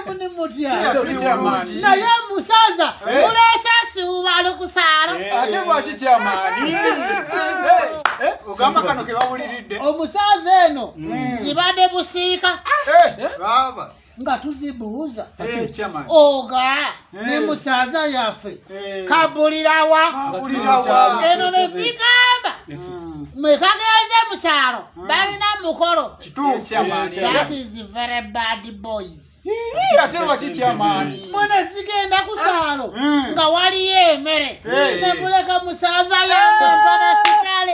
Bene mutya. Na ya musaza ulesa siubalo kusalo. Ate bwaki kyamani. Ogamba kano ke bawuliridde. Omusaza eno zibadde busiika. Baba. Nga tuzibuuza. Kyamani. Oga ne musaza yaffe. Kabulirawa. Eno ne zigamba. Mwekageze musalo. Balina mukolo. Kituufu kyamani. That is very bad boys. Ate bwaki kyamani. Mwene zigenda kusalo. Nga waliyo emmere. Ne muleka musaza yaffe mpana sikale.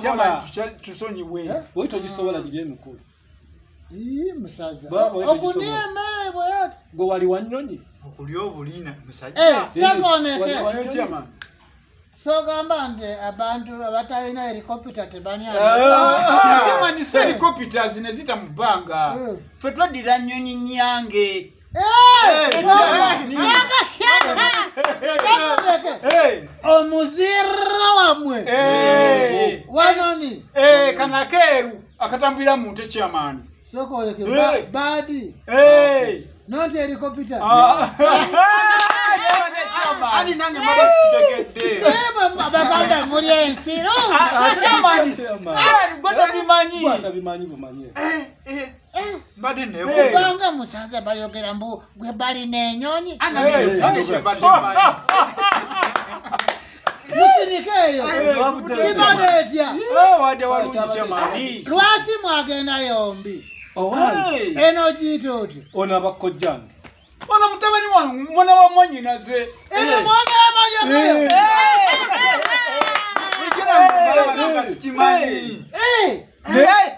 Kyamani tusonyiwe. Togisobola gye emikolo. Musaza. Okuni emmere bweyati. Gwe wali wanyonyi. Okulya obulina musajja. Sekoneke. Kyamani. Sogamba nti abantu abatalina helicopter tebanyama. Kyamani helicopters ne zita mu bbanga. Ffe twaddira nnyonyi nyange. Omuzira wamwe. Wanoni. Kanakeeru akatambulira mu nte kyamani. Sokoleke badi. Not helicopter. Ani nange maba sitegedde. Baganda muri ensiro. Kyamani. Gwatabimanyi. Bumanyi. Mbadde newo. Banga musaza bayogera mbu gwe bali n'ennyonyi. Musirikeyo. Sibadde etya. Wadde walungi kyamani. Lwasi mwagenda yombi. Eno jitoti. Ono abakojjange. Ono mutabani wange mwana wa mwannyinaze. Eno mwana w'amanyogoyo.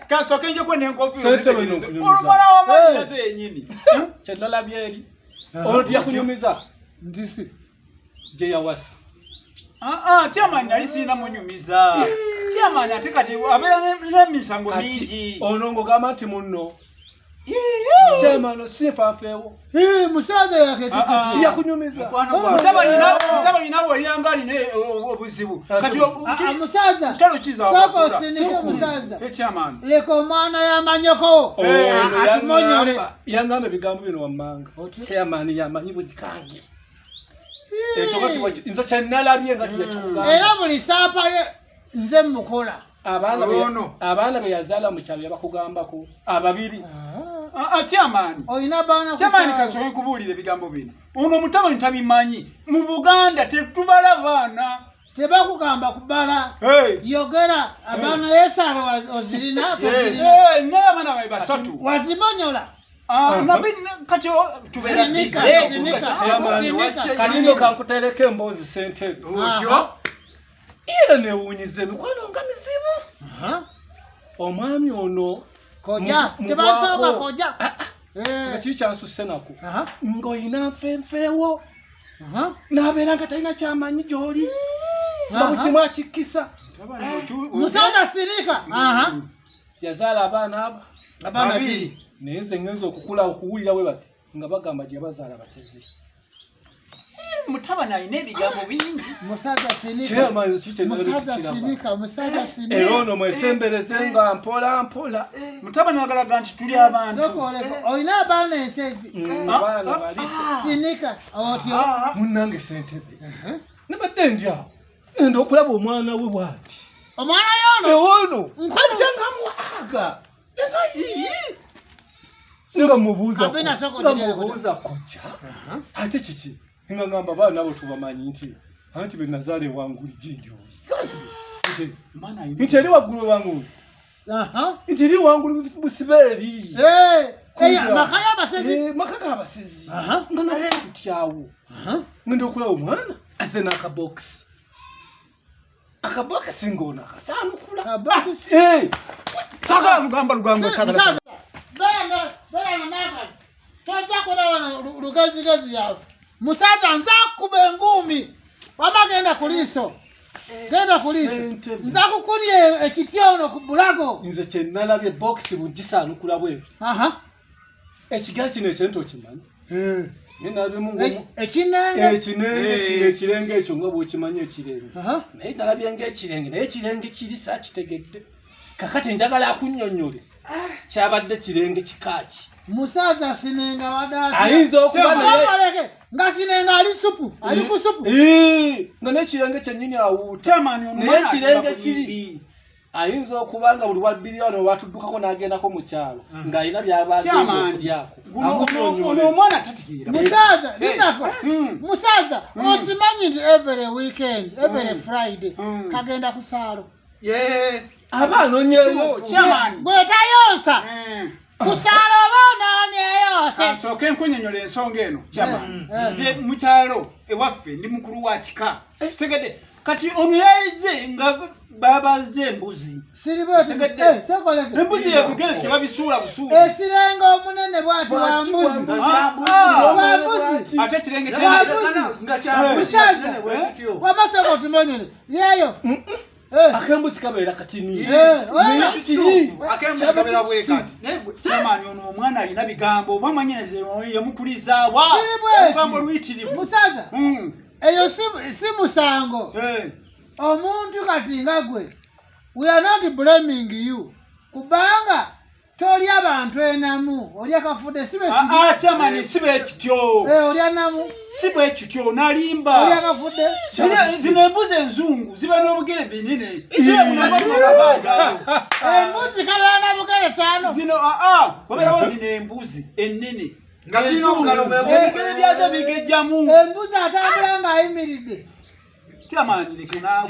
Kansoke njeko n'enkofiira. Ono mwana wa mwannyinaze yennyini. Kyennala byeri. Ono tiyakunyumiza. Ndisi. Gye yawasa. Kyamani nali sirina munyumiza. Kyamani ate kati abeera n'emisango mingi. Ono ng'ogamba nti munno. Kyamani sifaafeewo. Musaza yaketikati. Tiyakunyumiza. Mutabani nawe olyanga alina obuzibu. Kati musaza. kitalo kiza Soko sinike musaza. Kyamani. Leka omwana y'amanyoko. Atumonyole. Yangamba ebigambo bino wammanga. Kyamani yamanyi bugikange. Nze kyennalabye nga tuyakikugamba. Era buli saapa ye nze mukola. Abaana be yazaala mu kyalo yabakugambako ababiri. Kyamani. Oyina baana Kyamani kasoboye kubuulira ebigambo bino. Ono mutabani tabimanyi. Mu Buganda tetubala baana. Tebakugamba kubala. Yogera abaana yesaala ozirina. Naye abaana babe basatu. Wazimonyola. Kati tubeera kanino kankutereka emboozi sentebe. Era neewuunyiza emikwano nga mizibu. Omwami ono koja tebasooka koja. Kiki kyansusse nako ng'olina nfenfeewo n'abeera nga talina kyamanyi gy'oli nga buli kimu akikkisa. Musaza sirika. Yazaala abaana babiri. Naye nze ngenza okukula okuwulira bwe bati nga bagamba gye bazaala basezi. Mutabani alina ebigambo bingi. Musaza sinika. Musaza sinika. Era ono mwesembereze nga mpola mpola. Mutabani agalaga nti tuli abantu. Oyina abaana ensezi. Abaana balise. Sinika. Otyo. Munnange Ssentebe. Nabadde ndyawo. Enda okulaba omwana we bw'ati. Omwana y'ono. Nkojja nga mwaga. Nga mubuuza kojja. Ate kiki? Nga ngamba baana abo tubamanyi nti anti be nazaala ewangulu jinjo. Nti eri waggulu ewangulu. Nti eri wangulu busibeeri. Maka y'abasezi. Maka g'abasezi. Nga nakutyawo. Ngenda okulaba omwana azze n'akabokisi. Akabokisi ng'ono akasaanukula. Taka lugamba tagala. Bana naka. Toja kulewa lugazi yawe. Musaza nza kuba engumi. Wamagenda kuliso. Genda kuliso. Nza kukulye ekityono ku bulago. Nze kyennalabye box bugisaanukula bwe. Ekigali kino ekyento kimanyi. Ekirenge ekyo nga bw'okimanyi ekirenge. Naye nalabye ng'ekirenge naye ekirenge kiri saakitegedde. Kakati njagala akunnyonnyole kyabadde kirenge kikaaki musaza sinenga wadati ayinza okuba naye nga sinenga ali supu ali ku supu nga n'ekirenge kyennyini awuuta naye ekirenge kiri ayinza okuba nga buli wabbiri wano watuddukako n'agendako mu kyalo ng'alina by'abaokulyako ono omwana tategeera musaza linako musaza osimanyi nti every weekend every friday kagenda ku saalo aba anonyeyo gwetayonsa kusaalo oba onoonyeyoose nsooke nkunyonyola ensonga eno kyamaani nze mu kyalo ewaffe ndi mukulu wa kika tegedde kati ono yayize nga babaze embuzi embuzi yebigere tebabisuula busuula esirenga omunene bwati wambuzi ate ekirenge musaza wamasoko otumonyere yeyo akembuzi kabeera katini kyamaani ono omwana alina bigambo oba mwanyinaze yamukulizaawa ogambo luyitirivu musaza eyo si musango omuntu kati nga gwe we are not blaming you kubanga toli abantu enamu olya kafudde kyamaani sibe ekityo olya namu sibe ekityo nalimba olya kafudde zino embuzi enzungu ziba n'obugere binene embuzi kabeera na bugere taano zino wabeerawo zino embuzi ennene ebigere byazo bigejjamu embuzi atambula ng'ayimiridde kyamaani leke naawe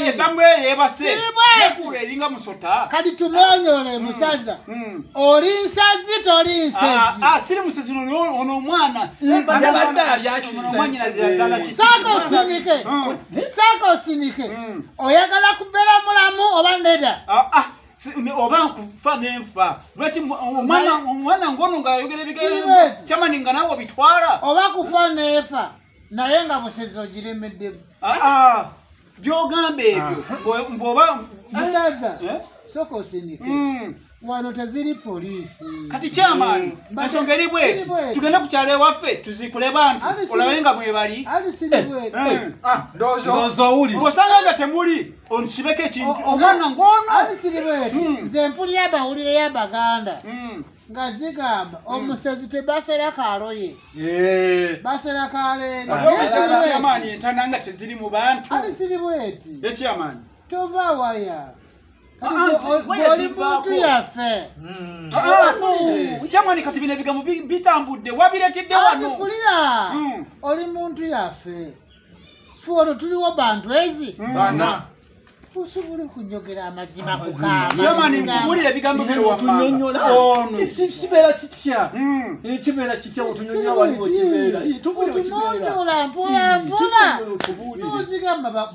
etambula eringa musota kati tumonyole musaza oli nsazi toli nsezi siri musezi ono omwana saka osinike oyagala kubeera mulamu oba nedda oba nkufa nenfa lwaki omwana ngono ng'ayogera ebigere kyamaani nga naawe obitwala oba kufa neefa naye nga busezi ogiremeddemu byogamba ebyo mbwoba musaza soka osinike wano teziri poliisi kati kyamaani ensonga eri bweti tugende ku kyalo ewaffe tuzikule bantu olabe nga mwebali ndowooza owuli ng'osanga nga temuli onisibeko ekintu omwana ngono nze mpulira amawulire y'abaganda nga zigamba omusezi tebasera kaaloye basera kaleeryamaani entana nga teziri mu bantu ali siri bweti ekyamaani tova waya oli muntu yaffe kyamaani kati bino ebigambo bitambudde wabiretedde wano kulira oli muntu yaffe fuono tuliwo bantu ezi usobole okunyogera amazima kyamaani nkubulira ebigambo ono kibeera kitya kibeera kitya otunyonyola waliwo kibeera tumunyola mpolampola nozigamba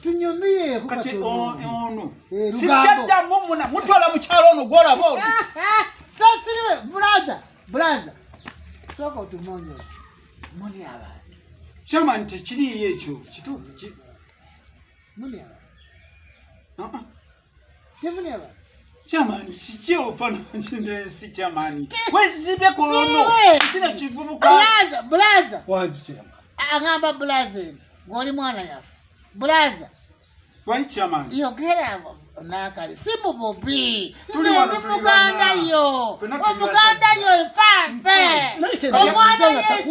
tunyumiyeeko kati ono sikyaddamu mutwala mu kyalo ono gwolaba ono sasiriwe bulaza soka otumonyola muli abantu kyamaani tekiriyo ekyo kituufu muli abantu tebuli abantu kyamaani kiki ofananensi kyamaani wezibeko ono kino kivubuka bulaza wangi kyamaani agamba bulaza eno ng'oli mwana yaffe bulaza wali kyamaani yogera nakale si mububi nze ndi muganda yo omuganda yo nfanfe omwana yese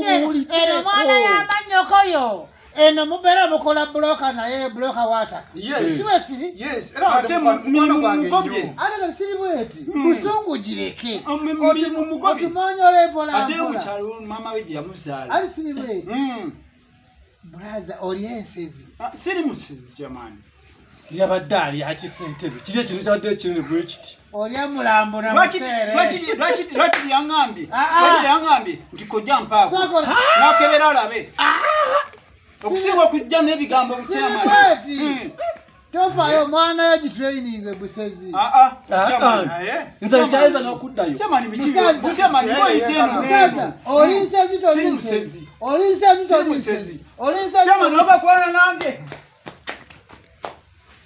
eno omwana yamanyoko yo eno mubeera mukola buloka naye buloka wataka siwe siri ate mumugobye ate siri bweti busungu gireke mumugobye otumonyole mpola ate mukyalo mama we gye yamuzaala ali siri bweti bulaza oli ensezi siri musezi kyamaani yabadde ali akisentebe kiri ekintu kyabadde kinene bwe kiti olya mulambo na museere lwaki yaŋŋambye nti kojja mpaako nakebera alabe okusinga okujja n'ebigambo bukyamaani tofaayo omwana yo gitraining busezi nze nkyayinza n'okuddayo kyamaani bikikyamaani oyite eno oli nsezi toli nsezi oli nsezi toli nsezi oli nsezi kyamaani obakwana nange